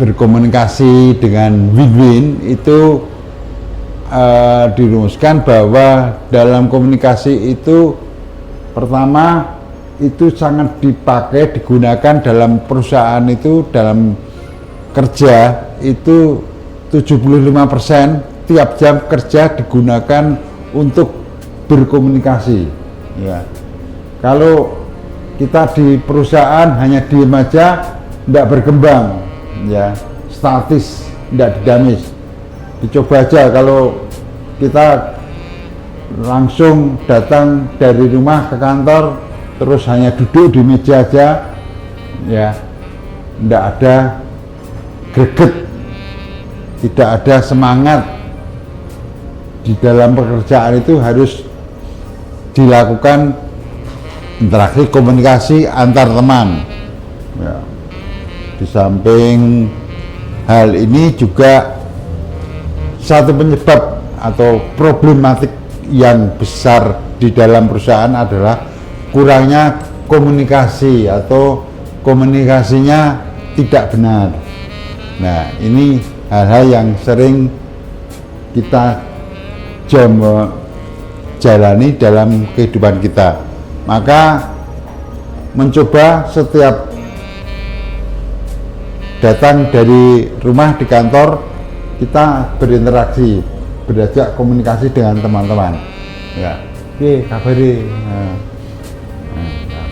berkomunikasi dengan win-win itu dirumuskan bahwa dalam komunikasi itu pertama itu sangat dipakai, digunakan dalam perusahaan itu, dalam kerja itu 75% tiap jam kerja digunakan untuk berkomunikasi ya. Kalau kita di perusahaan hanya diem aja, tidak berkembang ya, statis, tidak dinamis. Dicoba aja kalau kita langsung datang dari rumah ke kantor terus hanya duduk di meja aja ya, tidak ada greget, tidak ada semangat. Di dalam pekerjaan itu harus dilakukan interaksi komunikasi antar teman ya. Di samping hal ini juga satu penyebab atau problematik yang besar di dalam perusahaan adalah kurangnya komunikasi atau komunikasinya tidak benar. Nah, ini hal-hal yang sering kita jalani dalam kehidupan kita. Maka mencoba setiap datang dari rumah di kantor kita berinteraksi, berajak komunikasi dengan teman-teman ya. Oke, kabari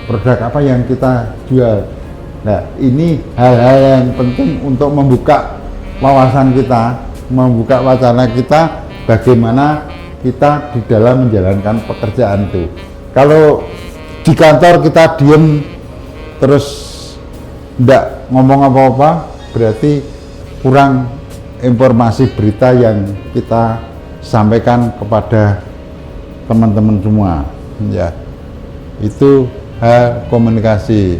produk apa yang kita jual. Nah, ini hal-hal yang penting untuk membuka wawasan kita, membuka wacana kita bagaimana kita di dalam menjalankan pekerjaan itu. Kalau di kantor kita diem terus tidak ngomong apa-apa, berarti kurang informasi berita yang kita sampaikan kepada teman-teman semua ya. Itu hal komunikasi.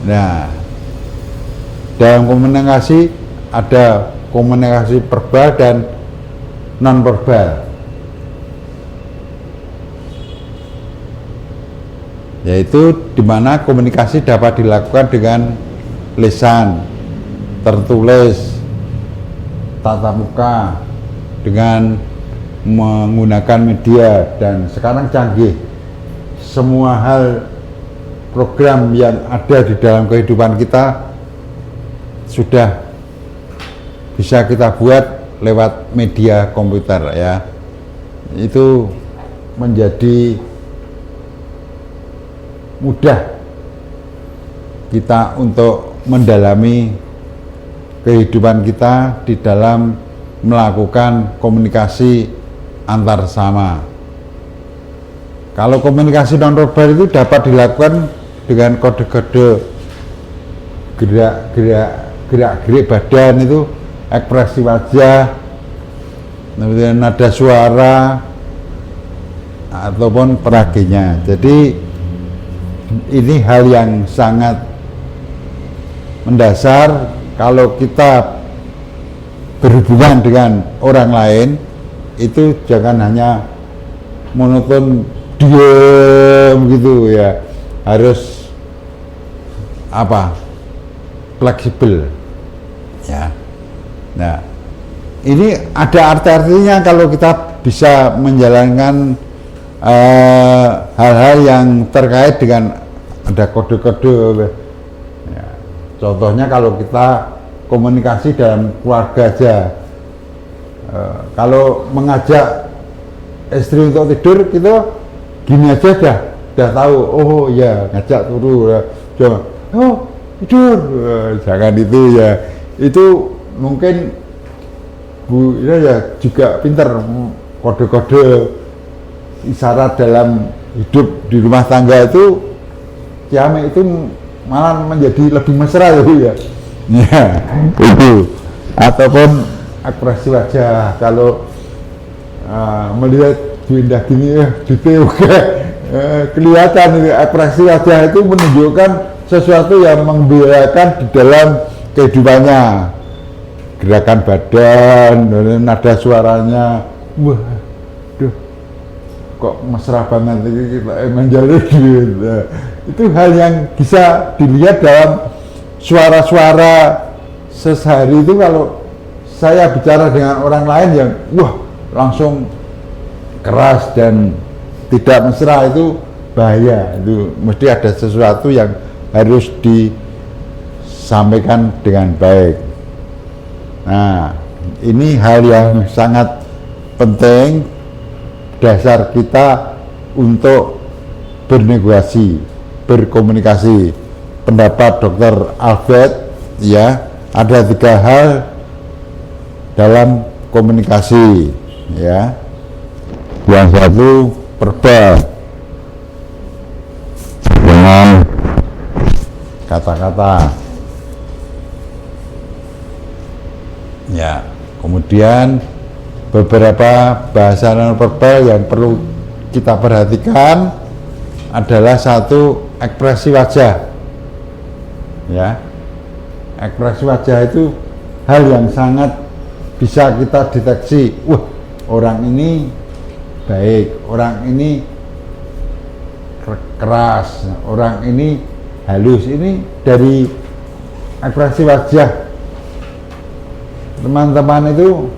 Nah, dalam komunikasi ada komunikasi verbal dan non verbal, yaitu dimana komunikasi dapat dilakukan dengan lisan, tertulis, tatap muka, dengan menggunakan media, dan sekarang canggih, semua hal program yang ada di dalam kehidupan kita sudah bisa kita buat lewat media komputer ya. Itu menjadi mudah kita untuk mendalami kehidupan kita di dalam melakukan komunikasi antar sama. Kalau komunikasi nonverbal itu dapat dilakukan dengan kode-kode, gerak-gerik badan itu, ekspresi wajah, nada suara ataupun peraginya. Jadi ini hal yang sangat mendasar. Kalau kita berhubungan dengan orang lain itu jangan hanya monoton diam gitu ya, harus fleksibel ya. Nah, ini ada arti-artinya kalau kita bisa menjalankan hal-hal yang terkait dengan ada kode-kode ya. Contohnya kalau kita komunikasi dalam keluarga aja, kalau mengajak istri untuk tidur kita gini aja dah tahu, oh ya ngajak turu ya. Oh tidur, jangan itu ya. Itu mungkin Bu Ina ya juga pinter kode-kode isyarat dalam hidup di rumah tangga itu, kiamat itu malah menjadi lebih mesra ya Bu ya. Ya itu, ataupun ekspresi wajah kalau melihat Bu Indah gini ya detail kelihatan ekspresi wajah itu menunjukkan sesuatu yang menggembirakan di dalam kehidupannya, gerakan badan, nada suaranya, wah, duh, kok mesra banget kita menjalin gitu. Itu hal yang bisa dilihat dalam suara-suara sehari itu kalau saya bicara dengan orang lain yang wah langsung keras dan tidak mesra, itu bahaya. Itu mesti ada sesuatu yang harus disampaikan dengan baik. Nah, ini hal yang sangat penting, dasar kita untuk bernegosiasi, berkomunikasi. Pendapat Dr. Albert, ya, ada 3 hal dalam komunikasi, ya. Yang satu, verbal, dengan kata-kata, ya. Kemudian beberapa bahasa non-verbal yang perlu kita perhatikan adalah satu, ekspresi wajah, ya. Ekspresi wajah itu hal yang sangat bisa kita deteksi. Wah, orang ini baik, orang ini keras, orang ini halus. Ini dari ekspresi wajah. Teman-teman itu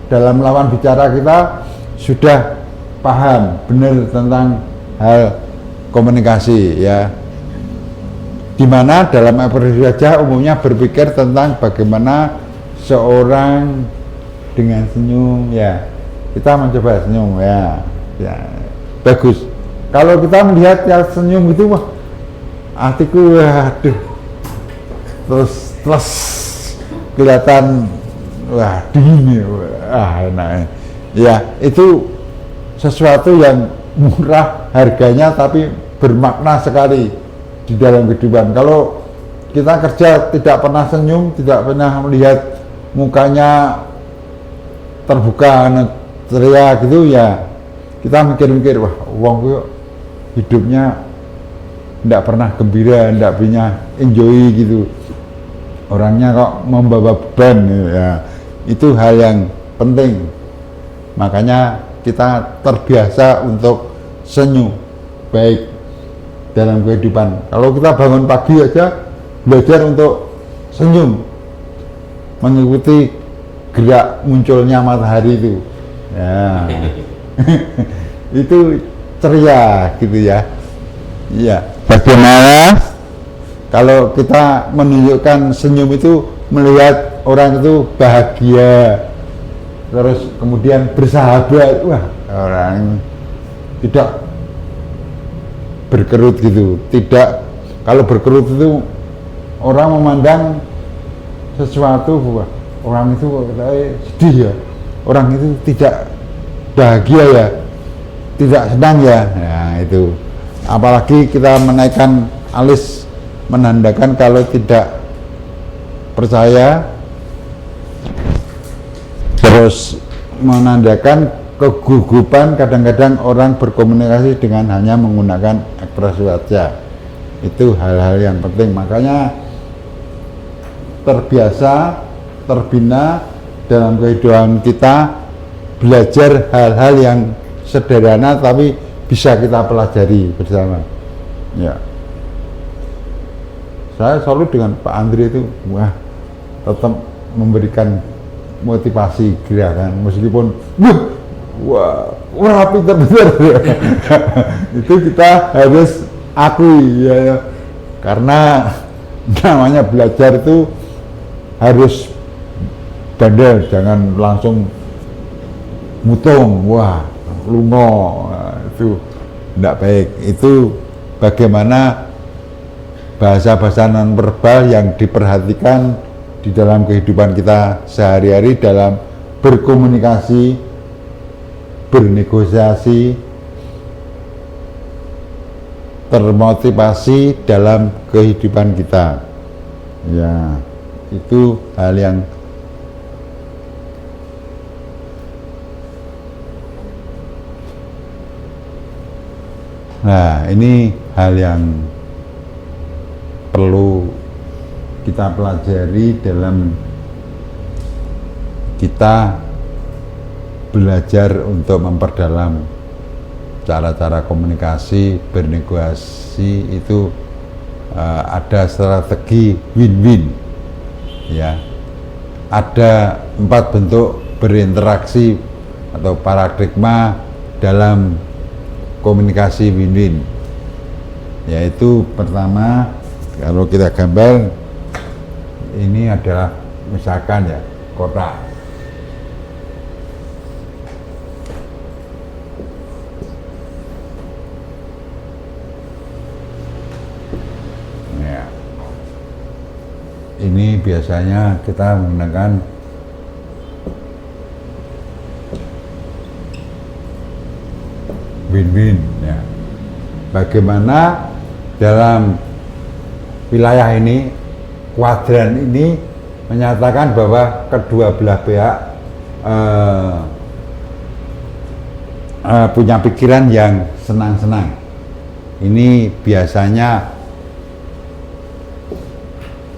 dalam lawan bicara kita sudah paham benar tentang hal komunikasi, ya. Dimana dalam ekspresi wajah umumnya berpikir tentang bagaimana seorang dengan senyum, ya. Kita mencoba senyum, ya, bagus. Kalau kita melihat yang senyum itu, wah, hatiku, waduh, terus kelihatan, wah, dingin, wah, enak, ya. Itu sesuatu yang murah harganya tapi bermakna sekali di dalam kehidupan. Kalau kita kerja tidak pernah senyum, tidak pernah melihat mukanya terbuka, ceria gitu, ya kita mikir-mikir, wah, uang kok hidupnya tidak pernah gembira, tidak punya enjoy gitu, orangnya kok membawa beban, ya. Itu hal yang penting, makanya kita terbiasa untuk senyum baik dalam kehidupan. Kalau kita bangun pagi aja belajar untuk senyum, mengikuti gerak munculnya matahari itu, ya. Itu ceria gitu, ya. Iya. Bagaimana kalau kita menunjukkan senyum itu, melihat orang itu bahagia, terus kemudian bersahabat, wah, orang tidak berkerut gitu. Tidak, kalau berkerut itu orang memandang sesuatu, wah, orang itu sedih, ya, orang itu tidak bahagia, ya, tidak senang, ya. Nah, itu apalagi kita menaikkan alis menandakan kalau tidak percaya, terus menandakan kegugupan. Kadang-kadang orang berkomunikasi dengan hanya menggunakan ekspresi wajah. Itu hal-hal yang penting, makanya terbiasa, terbina dalam kehidupan kita, belajar hal-hal yang sederhana tapi bisa kita pelajari bersama, ya. Saya selalu dengan Pak Andri itu, wah, tetap memberikan motivasi gerakan, meskipun wah pinter-pinter. Itu kita harus akui, ya. Karena namanya belajar itu harus bandel, jangan langsung mutung, wah, lungo, itu tidak baik. Itu bagaimana bahasa-bahasa non-verbal yang diperhatikan di dalam kehidupan kita sehari-hari dalam berkomunikasi, bernegosiasi, termotivasi dalam kehidupan kita, ya. Itu hal yang ini hal yang perlu kita pelajari dalam kita belajar untuk memperdalam cara-cara komunikasi, bernegosiasi. Itu ada strategi win-win, ya. ada 4 bentuk berinteraksi atau paradigma dalam komunikasi win-win, yaitu pertama, kalau kita gambar ini adalah misalkan ya kotak. Ya. Ini biasanya kita menggunakan win-win ya. Bagaimana dalam wilayah ini, kuadran ini menyatakan bahwa kedua belah pihak punya pikiran yang senang-senang. Ini biasanya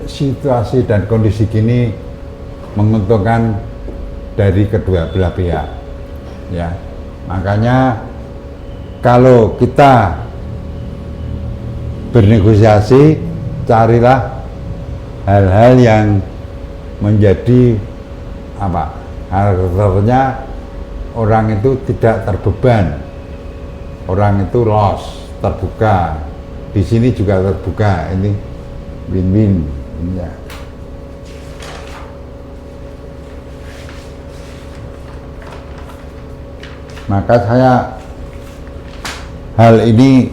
situasi dan kondisi gini menguntungkan dari kedua belah pihak ya. Makanya kalau kita bernegosiasi, carilah hal-hal yang menjadi apa, karakternya orang itu tidak terbeban, orang itu loss, terbuka. Di sini juga terbuka, ini win-win ya. Maka hal ini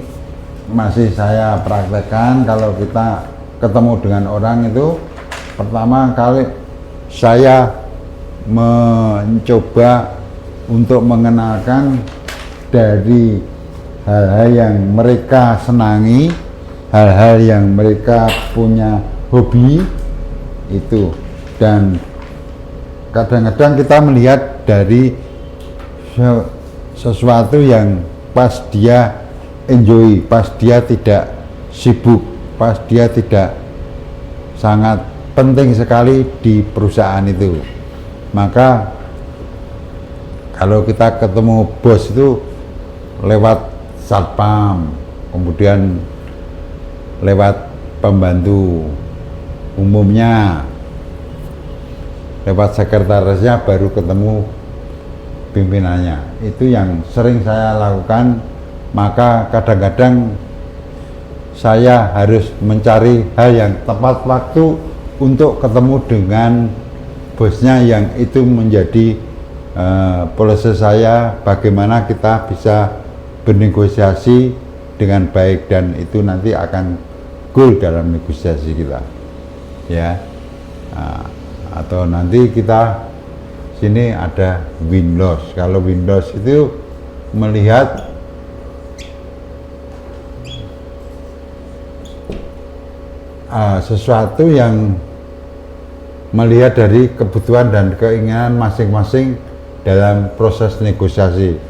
masih saya praktekkan kalau kita ketemu dengan orang itu. Pertama kali saya mencoba untuk mengenalkan dari hal-hal yang mereka senangi, hal-hal yang mereka punya hobi itu, dan kadang-kadang kita melihat dari sesuatu yang pas dia enjoy, pas dia tidak sibuk, pas dia tidak sangat penting sekali di perusahaan itu. Maka kalau kita ketemu bos itu lewat satpam, kemudian lewat pembantu umumnya, lewat sekretarisnya, baru ketemu pimpinannya. Itu yang sering saya lakukan. Maka kadang-kadang saya harus mencari hal yang tepat waktu untuk ketemu dengan bosnya, yang itu menjadi polisi saya, bagaimana kita bisa bernegosiasi dengan baik, dan itu nanti akan goal dalam negosiasi kita ya. Atau nanti kita sini ada win-loss. Kalau win-loss itu melihat sesuatu yang melihat dari kebutuhan dan keinginan masing-masing dalam proses negosiasi.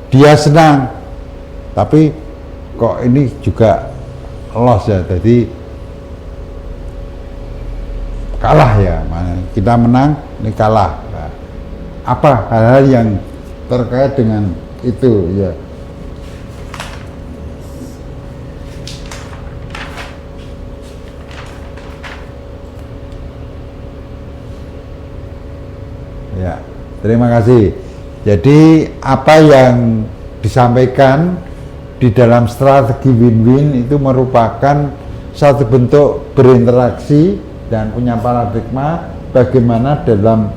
Dia senang, tapi kok ini juga loss ya, jadi kalah ya. Kita menang, ini kalah. Nah, apa hal-hal yang terkait dengan itu ya. Ya, terima kasih. Jadi apa yang disampaikan di dalam strategi win-win itu merupakan satu bentuk berinteraksi dan punya paradigma bagaimana dalam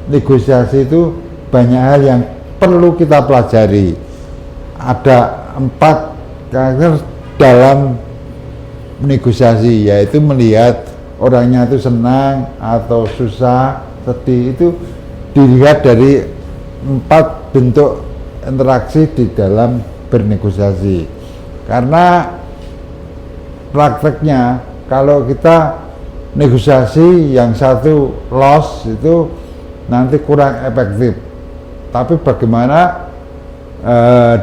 negosiasi itu banyak hal yang perlu kita pelajari. Ada 4 karakter dalam negosiasi, yaitu melihat orangnya itu senang atau susah, sedih, itu dilihat dari 4 bentuk interaksi di dalam bernegosiasi. Karena prakteknya kalau kita negosiasi yang satu loss itu nanti kurang efektif. Tapi bagaimana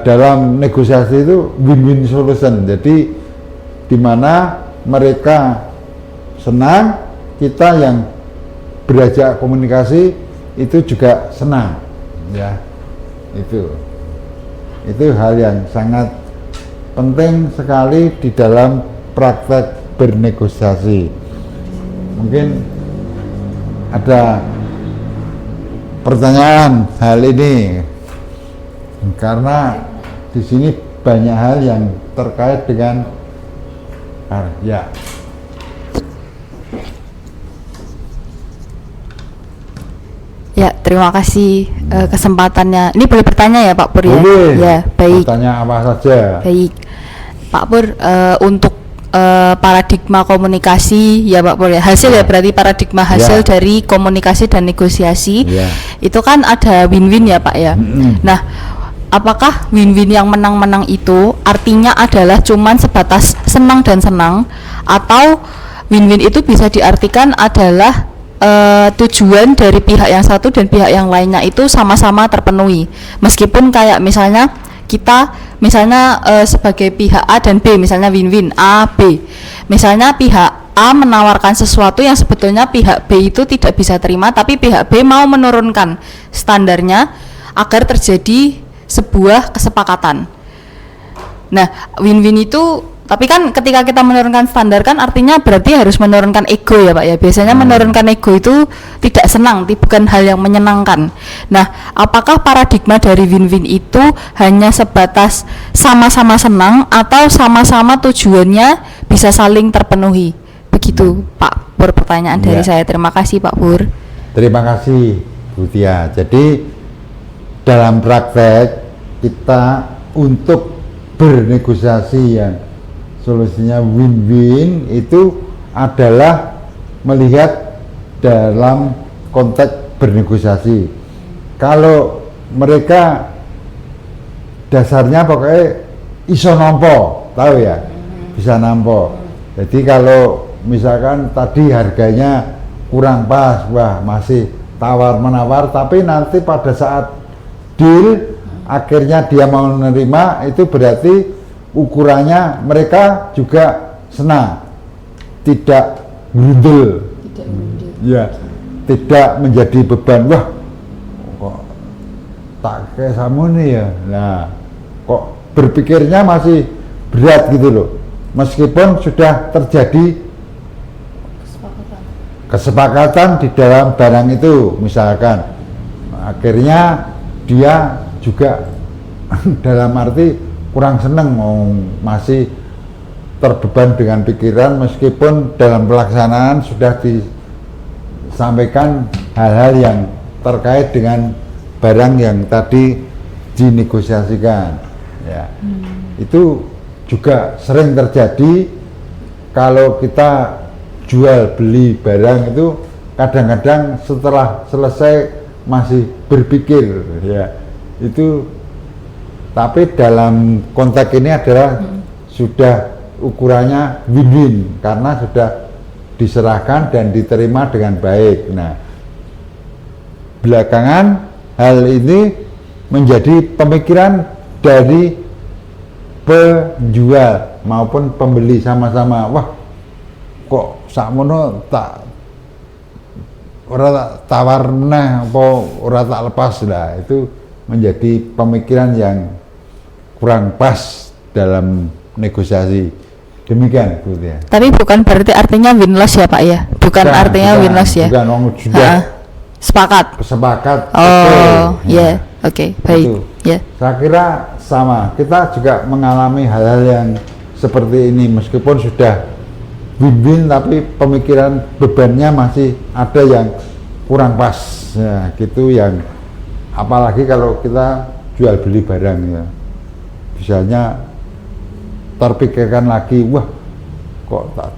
dalam negosiasi itu win-win solution, jadi dimana mereka senang, kita yang berajak komunikasi itu juga senang ya. Itu hal yang sangat penting sekali di dalam praktek bernegosiasi. Mungkin ada pertanyaan hal ini? Karena di sini banyak hal yang terkait dengan ya. Ya, terima kasih kesempatannya. Ini boleh bertanya ya Pak Pur ya? Boleh. Ya, baik. Bertanya apa saja. Baik. Pak Pur, untuk paradigma komunikasi ya Pak Pur ya, hasil ya berarti paradigma hasil dari komunikasi dan negosiasi itu kan ada win-win ya Pak ya. Nah, apakah win-win yang menang-menang itu artinya adalah cuman sebatas senang dan senang, atau win-win itu bisa diartikan adalah tujuan dari pihak yang satu dan pihak yang lainnya itu sama-sama terpenuhi, meskipun kayak misalnya kita sebagai pihak A dan B, misalnya win-win A, B, misalnya pihak A menawarkan sesuatu yang sebetulnya pihak B itu tidak bisa terima, tapi pihak B mau menurunkan standarnya agar terjadi sebuah kesepakatan. Nah, win-win itu, tapi kan ketika kita menurunkan standar kan artinya berarti harus menurunkan ego ya Pak ya. Biasanya menurunkan ego itu tidak senang, bukan hal yang menyenangkan. Nah, apakah paradigma dari win-win itu hanya sebatas sama-sama senang atau sama-sama tujuannya bisa saling terpenuhi? Begitu Pak Pur pertanyaan dari saya. Terima kasih Pak Pur. Terima kasih Bu Tia. Jadi dalam praktek kita untuk bernegosiasi yang solusinya win-win itu adalah melihat dalam konteks bernegosiasi. Kalau mereka dasarnya pokoknya iso nampo, tahu ya, bisa nampo. Jadi kalau misalkan tadi harganya kurang pas, wah masih tawar menawar, tapi nanti pada saat deal akhirnya dia mau menerima, itu berarti ukurannya mereka juga senang, tidak grundel, ya, tidak menjadi beban. Wah, kok tak kayak samu nih ya, nah kok berpikirnya masih berat gitu loh, meskipun sudah terjadi kesepakatan di dalam barang itu, misalkan akhirnya dia juga dalam arti kurang seneng, masih terbeban dengan pikiran, meskipun dalam pelaksanaan sudah disampaikan hal-hal yang terkait dengan barang yang tadi dinegosiasikan ya. Itu juga sering terjadi kalau kita jual beli barang itu, kadang-kadang setelah selesai masih berpikir ya itu. Tapi dalam konteks ini adalah sudah ukurannya win-win karena sudah diserahkan dan diterima dengan baik. Nah, belakangan hal ini menjadi pemikiran dari penjual maupun pembeli sama-sama. Wah, kok sakmono tak ora tak tawar meneh apa ora tak lepas lah. Itu menjadi pemikiran yang kurang pas dalam negosiasi. Demikian Bu Tia. Tapi bukan berarti artinya win-loss ya Pak ya? Bukan artinya win-loss ya? Bukan, sudah sepakat. Oh, ya, oke, baik. Ya. Saya kira sama, kita juga mengalami hal-hal yang seperti ini, meskipun sudah win-win tapi pemikiran bebannya masih ada yang kurang pas ya, gitu, yang apalagi kalau kita jual beli barang ya, misalnya terpikirkan lagi, wah kok tak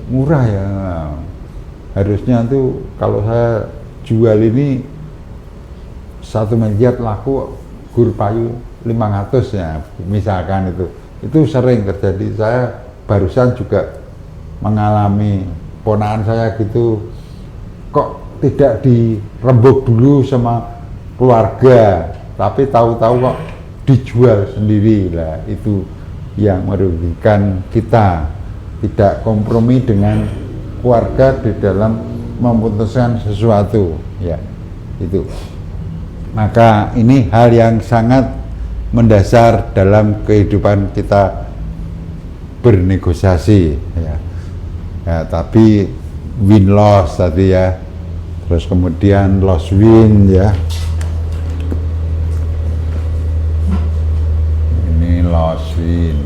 murah ya, harusnya tuh kalau saya jual ini 1 miliar laku gur payu 500 ya, misalkan itu sering terjadi. Saya barusan juga mengalami ponakan saya gitu, kok tidak dirembuk dulu sama keluarga, tapi tahu-tahu kok dijual sendiri lah. Itu yang merugikan kita, tidak kompromi dengan keluarga di dalam memutuskan sesuatu ya, itu. Maka ini hal yang sangat mendasar dalam kehidupan kita bernegosiasi ya. Ya, tapi win loss tadi ya, Terus kemudian lost win ya. Ini lost win.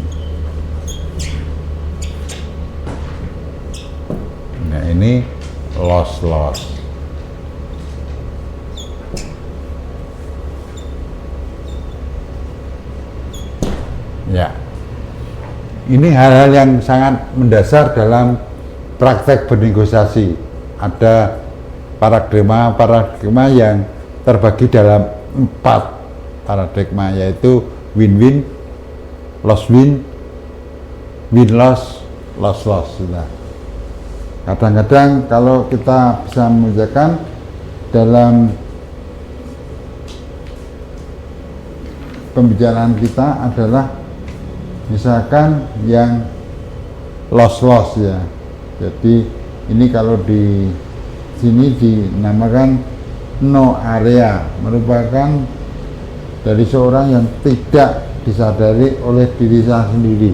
Nah ini loss. Ya, ini hal-hal yang sangat mendasar dalam praktek bernegosiasi. Ada paradigma yang terbagi dalam 4 paradigma, yaitu win-win, loss win, win-loss, loss-loss. Nah, kadang-kadang kalau kita bisa mengerjakan dalam pembicaraan kita adalah misalkan yang loss ya. Jadi ini kalau di sini dinamakan no area, merupakan dari seorang yang tidak disadari oleh diri sendiri.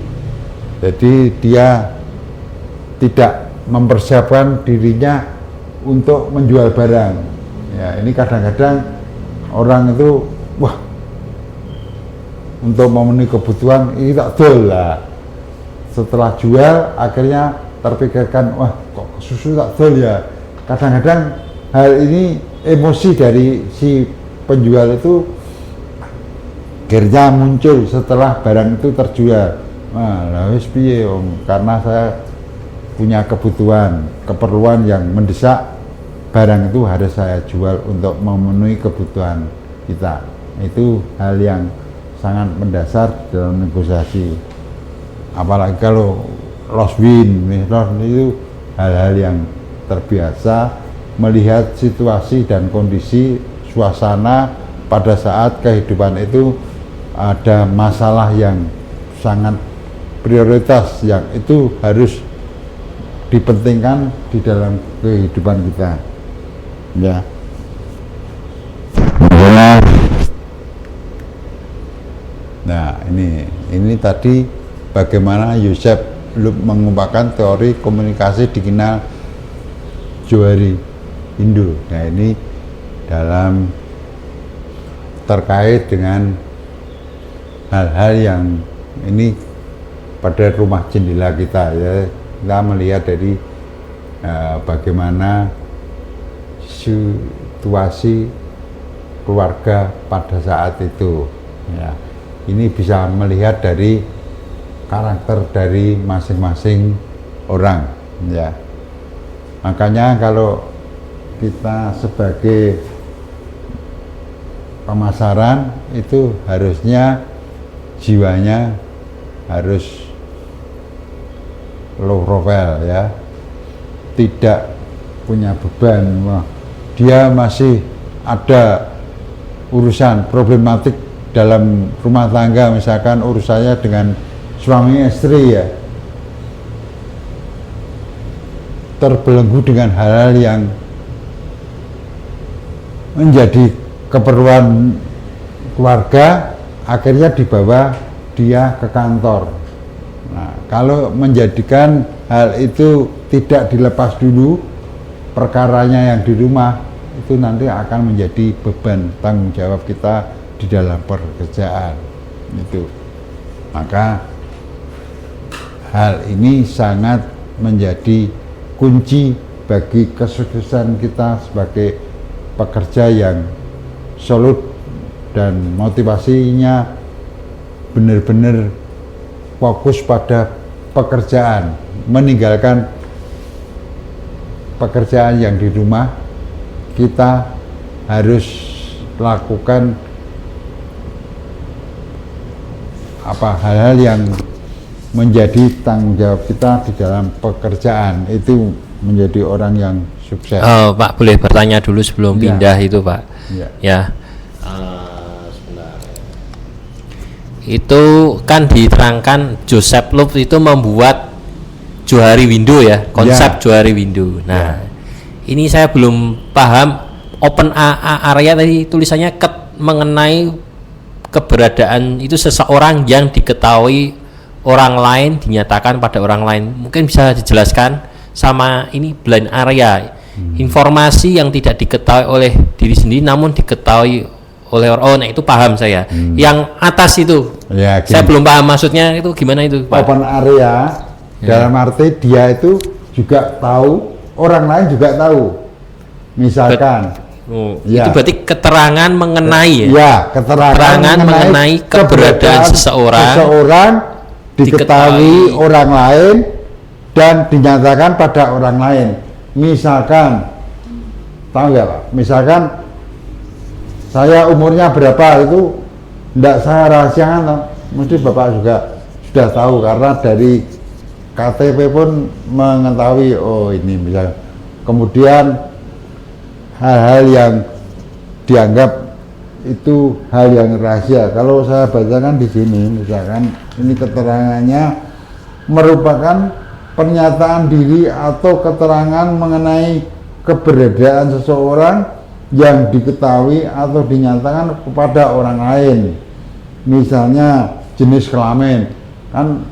Jadi dia tidak mempersiapkan dirinya untuk menjual barang. Ya, ini kadang-kadang orang itu untuk memenuhi kebutuhan ini tak dol lah. Setelah jual akhirnya terpikirkan, kok susu tak dol ya. Kadang-kadang hal ini emosi dari si penjual itu akhirnya muncul setelah barang itu terjual. Wis piye om, karena saya punya keperluan yang mendesak, barang itu harus saya jual untuk memenuhi kebutuhan kita. Itu hal yang sangat mendasar dalam negosiasi. Apalagi kalau loss win itu hal-hal yang terbiasa melihat situasi dan kondisi suasana pada saat kehidupan itu ada masalah yang sangat prioritas yang itu harus dipentingkan di dalam kehidupan kita. Ya. Nah, ini tadi bagaimana Joseph Loeb mengembangkan teori komunikasi dikenal Johari Hindu. Nah, ini dalam terkait dengan hal-hal yang ini pada rumah jendela kita ya. Kita melihat dari bagaimana situasi keluarga pada saat itu ya. Ini bisa melihat dari karakter dari masing-masing orang ya. Makanya kalau kita sebagai pemasaran itu harusnya jiwanya harus low profile ya, tidak punya beban. Dia masih ada urusan problematik dalam rumah tangga, misalkan urusannya dengan suami istri ya, terbelenggu dengan hal-hal yang menjadi keperluan keluarga, akhirnya dibawa dia ke kantor. Nah, kalau menjadikan hal itu tidak dilepas dulu, perkaranya yang di rumah itu nanti akan menjadi beban tanggung jawab kita di dalam pekerjaan itu. Maka hal ini sangat menjadi kunci bagi kesuksesan kita sebagai pekerja yang solid dan motivasinya benar-benar fokus pada pekerjaan, meninggalkan pekerjaan yang di rumah. Kita harus lakukan hal-hal yang menjadi tanggung jawab kita di dalam pekerjaan, itu menjadi orang yang sukses. Pak, boleh bertanya dulu sebelum pindah itu Pak? Ya. Sebentar. Itu kan diterangkan Joseph Loeb itu membuat Johari Window ya, konsep Johari Window. Nah, ini saya belum paham open area tadi tulisannya mengenai keberadaan itu seseorang yang diketahui orang lain, dinyatakan pada orang lain. Mungkin bisa dijelaskan sama ini blind area informasi yang tidak diketahui oleh diri sendiri namun diketahui oleh orang. Nah itu paham saya. Yang atas itu Ya, saya belum paham maksudnya itu gimana itu, Pak? open area dalam arti dia itu juga tahu, orang lain juga tahu. Misalkan Itu berarti keterangan mengenai keterangan mengenai keberadaan seseorang diketahui orang lain dan dinyatakan pada orang lain. Misalkan, tahu nggak Pak? Misalkan saya umurnya berapa itu tidak saya rahasiakan, toh. Mesti Bapak juga sudah tahu karena dari KTP pun mengetahui, oh ini misalnya. Kemudian hal-hal yang dianggap itu hal yang rahasia. Kalau saya bacakan di sini, misalkan ini keterangannya merupakan pernyataan diri atau keterangan mengenai keberadaan seseorang yang diketahui atau dinyatakan kepada orang lain. Misalnya jenis kelamin, kan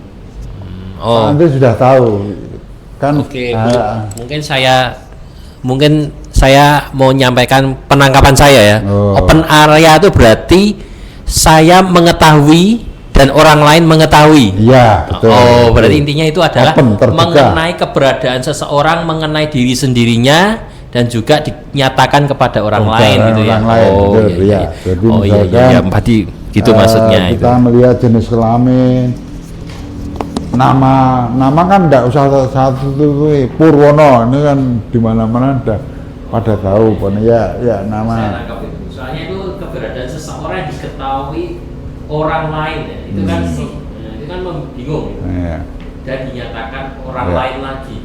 Anda sudah tahu kan. Oke, mungkin saya mau menyampaikan penangkapan saya ya. Open area itu berarti saya mengetahui dan orang lain mengetahui. Iya, betul. Oh, berarti intinya itu adalah Open, mengenai keberadaan seseorang, mengenai diri sendirinya dan juga dinyatakan kepada orang lain gitu ya. Orang lain, oh, betul, iya. Jadi Oh iya, misalkan, berarti gitu maksudnya kita itu. melihat jenis kelamin, nama kan tidak usah satu tuh Purwono, ini kan di mana-mana udah pada tahu kan ya nama. Saya tangkap itu. Soalnya itu keberadaan seseorang yang diketahui orang lain ya. Itu kan itu kan bingung gitu. Ya. Dan dinyatakan orang lain lagi.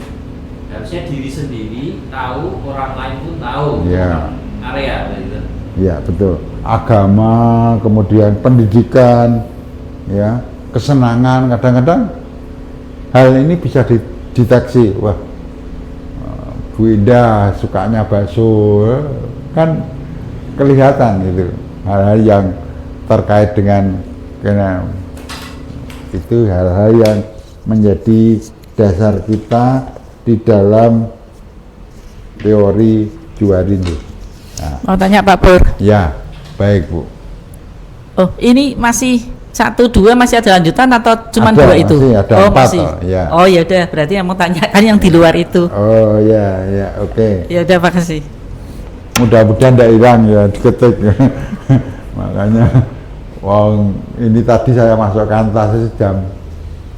Harusnya diri sendiri tahu, orang lain pun tahu. Ya. Area gitu. Ya betul. Agama, kemudian pendidikan, ya, kesenangan, kadang-kadang hal ini bisa dideteksi. Wah, Bu Indah sukanya bakso, kan kelihatan gitu. Hal-hal yang terkait dengan itu hal-hal yang menjadi dasar kita di dalam teori Juarindo. Mau tanya Pak Pur. Ya, baik Bu. Oh, ini masih 1, 2 masih ada lanjutan atau cuma Ada, 2 itu? masih ada 4 masih. ya. Oh ya udah, berarti yang mau tanyakan yang di luar itu. Oh ya, oke. Ya udah, makasih. Mudah-mudahan tidak hilang ya, diketik. Makanya, ini tadi saya masukkan tas jam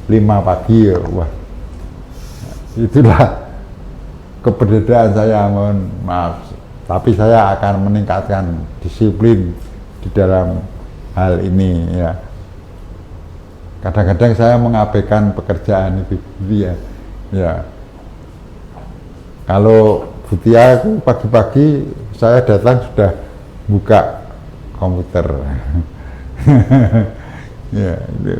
5 pagi ya. Wah, itulah keberadaan saya, mohon maaf. Tapi saya akan meningkatkan disiplin di dalam hal ini ya. Kadang-kadang saya mengabaikan pekerjaan itu ya. Ya. Kalau Butia pagi-pagi saya datang sudah buka komputer. Ya, itu.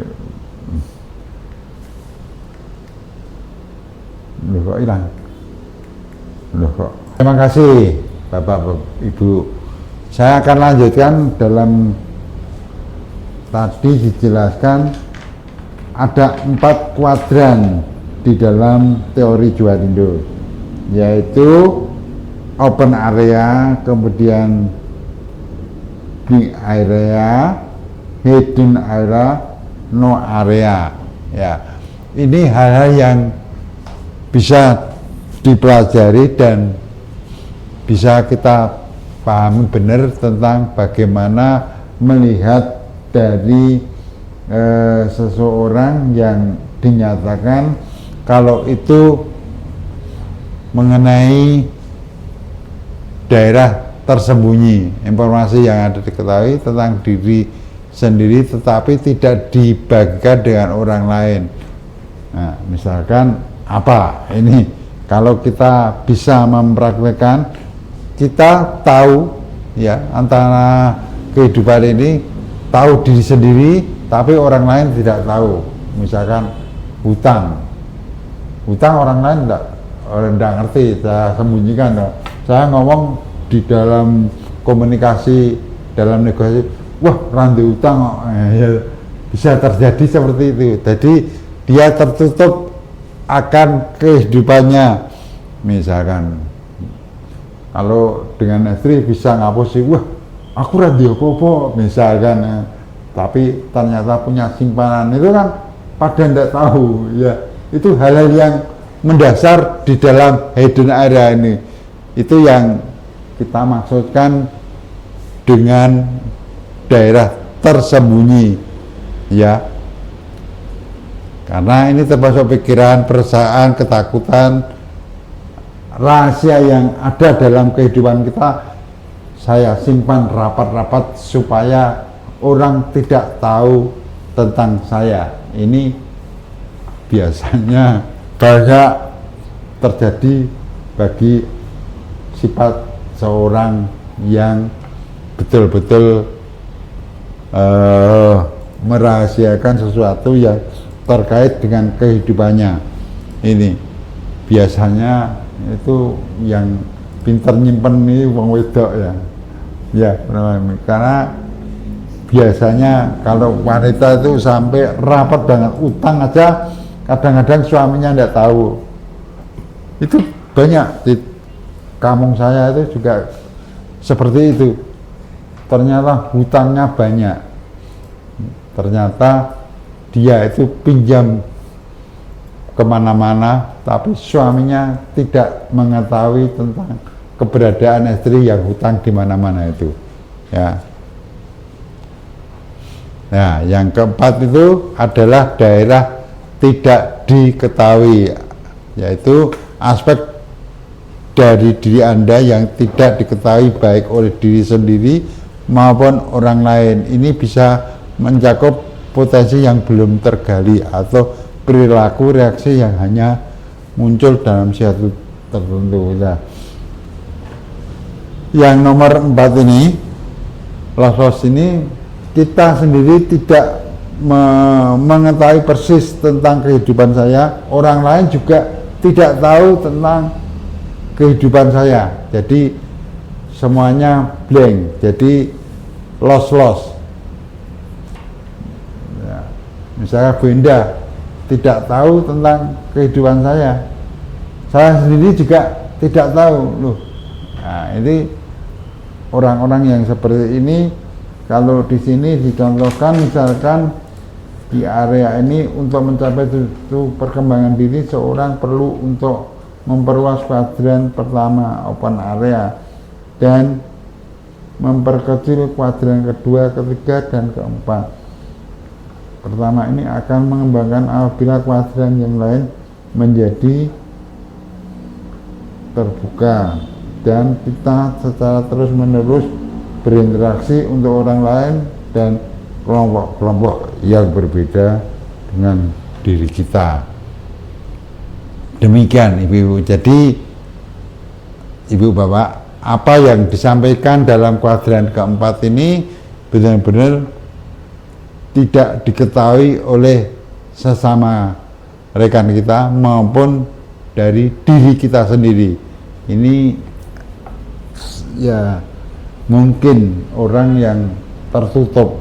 Loh kok hilang? Loh kok. Terima kasih Bapak Ibu. Saya akan lanjutkan dalam tadi dijelaskan ada 4 kuadran di dalam teori Juarindo, yaitu open area, kemudian big area, hidden area, no area. Ya, ini hal-hal yang bisa dipelajari dan bisa kita pahami benar tentang bagaimana melihat dari seseorang yang dinyatakan kalau itu mengenai daerah tersembunyi, informasi yang ada diketahui tentang diri sendiri tetapi tidak dibagikan dengan orang lain. Nah, misalkan apa ini, kalau kita bisa mempraktekkan, kita tahu ya antara kehidupan ini, tahu diri sendiri tapi orang lain tidak tahu. Misalkan hutang orang lain tidak ngerti, saya sembunyikan. Saya ngomong di dalam komunikasi, dalam negosiasi, wah randu hutang, ya, bisa terjadi seperti itu. Jadi dia tertutup akan kehidupannya. Misalkan Kalau dengan istri bisa ngapusi, wah aku radio apa misalkan, tapi ternyata punya simpanan itu kan pada tidak tahu ya. Itu hal-hal yang mendasar di dalam hidden area ini. Itu yang kita maksudkan dengan daerah tersembunyi ya. Karena ini termasuk pikiran, perasaan, ketakutan, rahasia yang ada dalam kehidupan kita, saya simpan rapat-rapat supaya orang tidak tahu tentang saya. Ini biasanya banyak terjadi bagi sifat seorang yang betul-betul merahasiakan sesuatu yang terkait dengan kehidupannya. Ini biasanya itu yang pinter nyimpen ini wong wedok ya karena biasanya kalau wanita itu sampai rapat dengan utang aja kadang-kadang suaminya tidak tahu. Itu banyak di kampung saya itu juga seperti itu. Ternyata hutangnya banyak, ternyata dia itu pinjam kemana-mana, tapi suaminya tidak mengetahui tentang keberadaan istri yang hutang di mana-mana itu. Ya. Nah, yang keempat itu adalah daerah tidak diketahui, yaitu aspek dari diri Anda yang tidak diketahui baik oleh diri sendiri maupun orang lain. Ini bisa mencakup potensi yang belum tergali atau perilaku reaksi yang hanya muncul dalam situasi tertentu. Nah, yang nomor 4 ini, loss ini kita sendiri tidak mengetahui persis tentang kehidupan saya, orang lain juga tidak tahu tentang kehidupan saya. Jadi semuanya blank, jadi loss. Ya, misalnya Benda tidak tahu tentang kehidupan saya sendiri juga tidak tahu loh. Nah, ini orang-orang yang seperti ini kalau di sini dicontohkan, misalkan di area ini untuk mencapai itu perkembangan diri seorang perlu untuk memperluas kuadran pertama open area dan memperkecil kuadran kedua, ketiga, dan keempat. Pertama ini akan mengembangkan apabila kuadran yang lain menjadi terbuka dan kita secara terus-menerus berinteraksi untuk orang lain dan kelompok-kelompok yang berbeda dengan diri kita. Demikian Ibu-ibu. Jadi Ibu Bapak, apa yang disampaikan dalam kuadran keempat ini benar-benar tidak diketahui oleh sesama rekan kita maupun dari diri kita sendiri. Ini ya mungkin orang yang tertutup,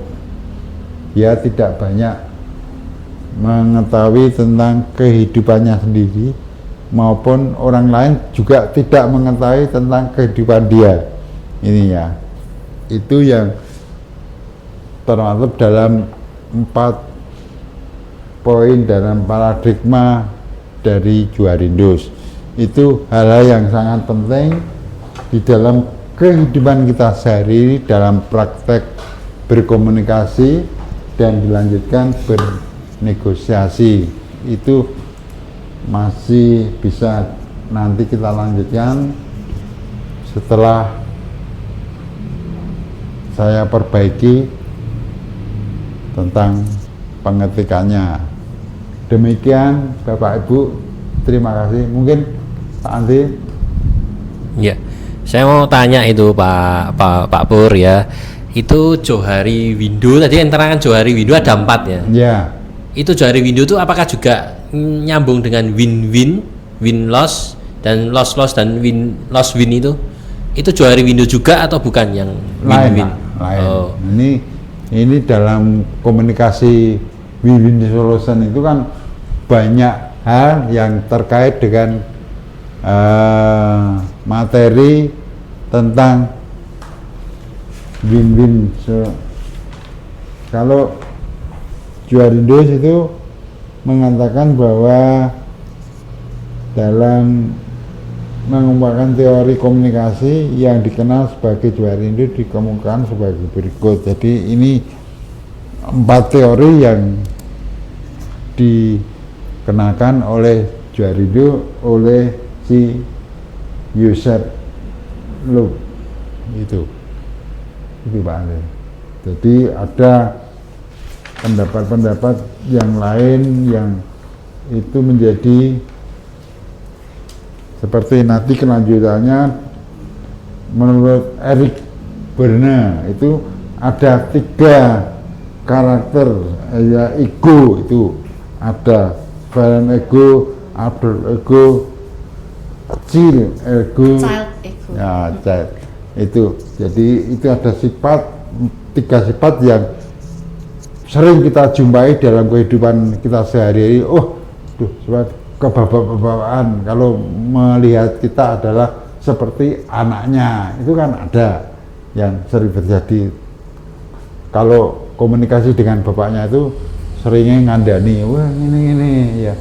dia tidak banyak mengetahui tentang kehidupannya sendiri maupun orang lain juga tidak mengetahui tentang kehidupan dia. Ini ya, itu yang termasuk dalam 4 poin dalam paradigma dari Juarindus. Itu hal-hal yang sangat penting di dalam kehidupan kita sehari dalam praktek berkomunikasi dan dilanjutkan bernegosiasi. Itu masih bisa nanti kita lanjutkan setelah saya perbaiki tentang pengetikannya. Demikian Bapak Ibu, terima kasih. Mungkin Pak Andi. Ya, saya mau tanya itu Pak Pur ya. Itu Johari window tadi yang terangkan Johari window ada 4 ya. Ya. Itu Johari window itu apakah juga nyambung dengan win-win, win-loss dan loss-loss dan win-loss-win itu? Itu Johari window juga atau bukan yang win-win? Lain. Oh. Ini dalam komunikasi win-win solution itu kan banyak hal yang terkait dengan materi tentang win-win. Kalau Juarindo itu mengatakan bahwa dalam mengembangkan teori komunikasi yang dikenal sebagai Juarindo dikemukakan sebagai berikut. Jadi ini 4 teori yang dikenakan oleh Juarindo oleh si Joseph Loeb itu Pak Andre. Jadi ada pendapat-pendapat yang lain yang itu menjadi seperti nanti kelanjutannya menurut Eric Berne itu ada 3 karakter ya ego itu ada parent ego, adult ego, child ego, ya child itu. Jadi itu ada 3 sifat yang sering kita jumpai dalam kehidupan kita sehari-hari. Kebapak-bapakan kalau melihat kita adalah seperti anaknya, itu kan ada yang sering terjadi. Kalau komunikasi dengan bapaknya itu seringnya ngandani, wah ini ya,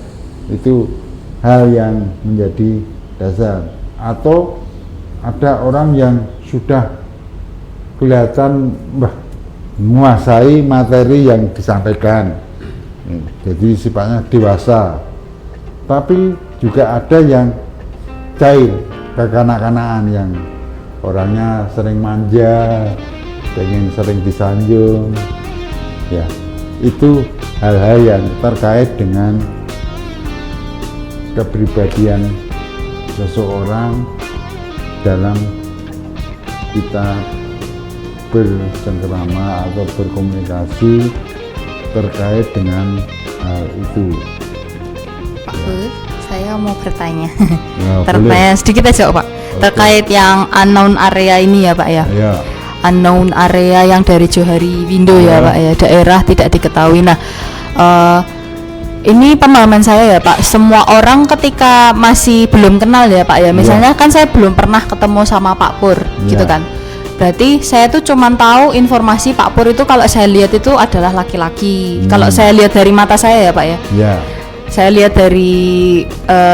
itu hal yang menjadi dasar. Atau ada orang yang sudah kelihatan menguasai materi yang disampaikan, jadi sifatnya dewasa. Tapi juga ada yang cair, kekanak-kanakan, yang orangnya sering manja, pengen sering disanjung, ya itu hal-hal yang terkait dengan kepribadian seseorang dalam kita bercengkerama atau berkomunikasi terkait dengan hal itu. Pak Pur, saya mau bertanya. Ya, Tertanya sedikit aja Pak. Terkait yang unknown area ini ya Pak ya. Ya. Unknown area yang dari Johari Windo ya Pak ya, daerah tidak diketahui. Nah, ini pemahaman saya ya Pak, semua orang ketika masih belum kenal ya Pak ya, misalnya kan saya belum pernah ketemu sama Pak Pur gitu kan, berarti saya tuh cuman tahu informasi Pak Pur itu kalau saya lihat itu adalah laki-laki. Kalau saya lihat dari mata saya ya Pak ya, saya lihat dari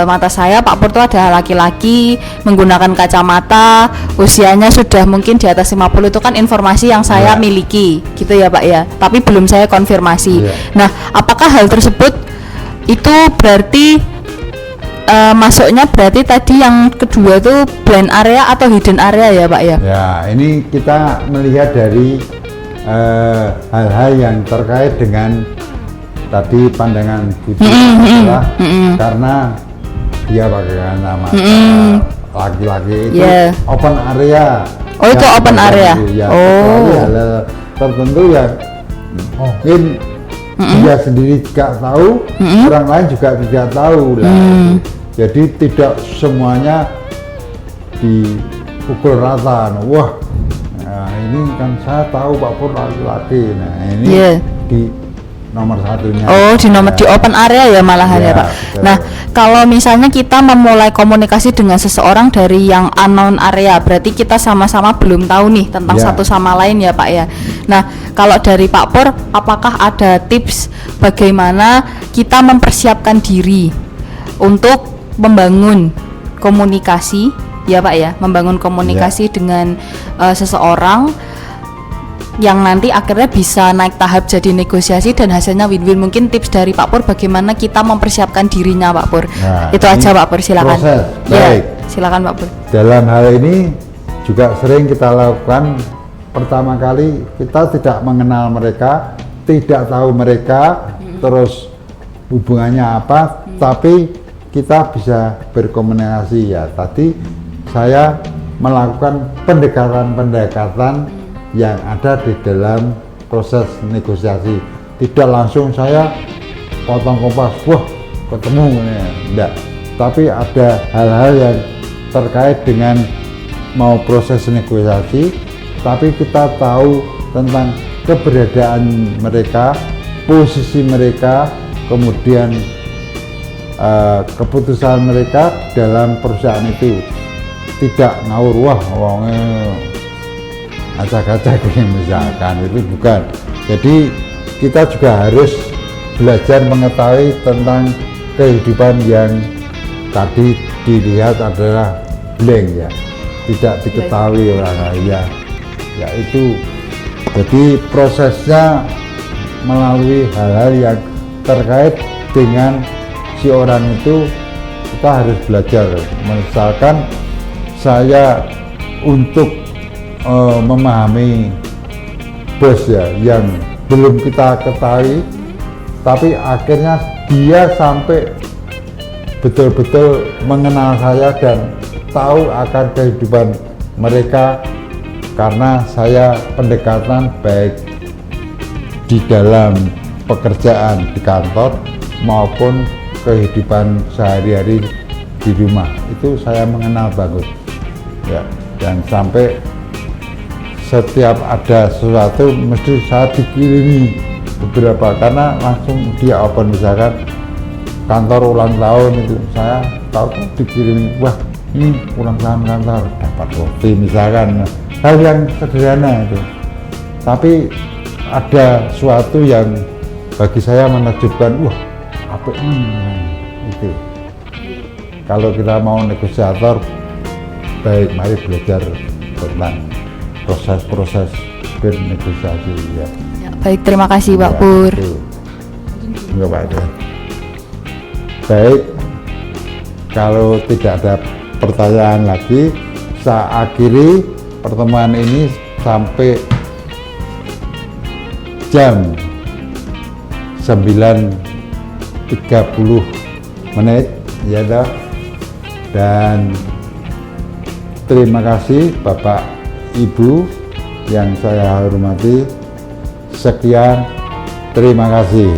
mata saya Pak Pur itu adalah laki-laki menggunakan kacamata, usianya sudah mungkin di atas 50, itu kan informasi yang saya miliki gitu ya Pak ya, tapi belum saya konfirmasi. Nah, apakah hal tersebut itu berarti masuknya berarti tadi yang kedua itu blind area atau hidden area ya Pak ya? Ya, ini kita melihat dari hal-hal yang terkait dengan tadi pandangan Budi adalah karena dia pakai kacamata laki-laki itu open area. Oh, itu open area. Ya, hal tertentu yang mungkin dia sendiri tidak tahu, orang lain juga tidak tahu lah. Jadi tidak semuanya dipukul rata. Wah, nah ini kan saya tahu Pak Pur laki-laki. Nah ini di nomor satunya. Oh, di nomor di open area ya malahan ya Pak. Betul. Nah, kalau misalnya kita memulai komunikasi dengan seseorang dari yang unknown area, berarti kita sama-sama belum tahu nih tentang satu sama lain ya Pak ya. Nah, kalau dari Pak Pur, apakah ada tips bagaimana kita mempersiapkan diri untuk membangun komunikasi ya Pak ya, membangun komunikasi dengan seseorang yang nanti akhirnya bisa naik tahap jadi negosiasi dan hasilnya win-win. Mungkin tips dari Pak Pur bagaimana kita mempersiapkan dirinya Pak Pur. Nah, itu aja Pak Pur, silakan. Proses. Ya, silakan Pak Pur. Dalam hal ini juga sering kita lakukan. Pertama kali kita tidak mengenal mereka, tidak tahu mereka, terus hubungannya apa, tapi kita bisa berkomunikasi ya. Tadi saya melakukan pendekatan-pendekatan yang ada di dalam proses negosiasi. Tidak langsung saya potong kompas, wah ketemu, enggak. Tapi ada hal-hal yang terkait dengan mau proses negosiasi, tapi kita tahu tentang keberadaan mereka, posisi mereka, kemudian keputusan mereka dalam perusahaan itu. tidak ngawur, wah wongnya acak-acak misalkan, itu bukan. Jadi kita juga harus belajar mengetahui tentang kehidupan yang tadi dilihat adalah blank ya, tidak diketahui orang lain ya itu. Jadi prosesnya melalui hal-hal yang terkait dengan si orang itu kita harus belajar. Misalkan saya untuk memahami bos ya yang belum kita ketahui, tapi akhirnya dia sampai betul-betul mengenal saya dan tahu akan kehidupan mereka karena saya pendekatan baik di dalam pekerjaan di kantor maupun kehidupan sehari-hari di rumah, itu saya mengenal bagus ya. Dan sampai setiap ada sesuatu mesti saya dikirimi beberapa, karena langsung dia open, misalkan kantor ulang tahun itu saya tahu dikirimi, wah ini ulang tahun kantor, dapat roti misalkan, hal yang sederhana itu, tapi ada suatu yang bagi saya menakjubkan, wah apa itu. Kalau kita mau negosiator, baik mari belajar tentang proses-proses bernegosiasi ya. Ya, baik, terima kasih Pak Pur. Enggak Pak. Baik, kalau tidak ada pertanyaan lagi, saya akhiri pertemuan ini sampai jam 9.30 ya dah. Dan terima kasih Bapak Ibu yang saya hormati. Sekian, terima kasih.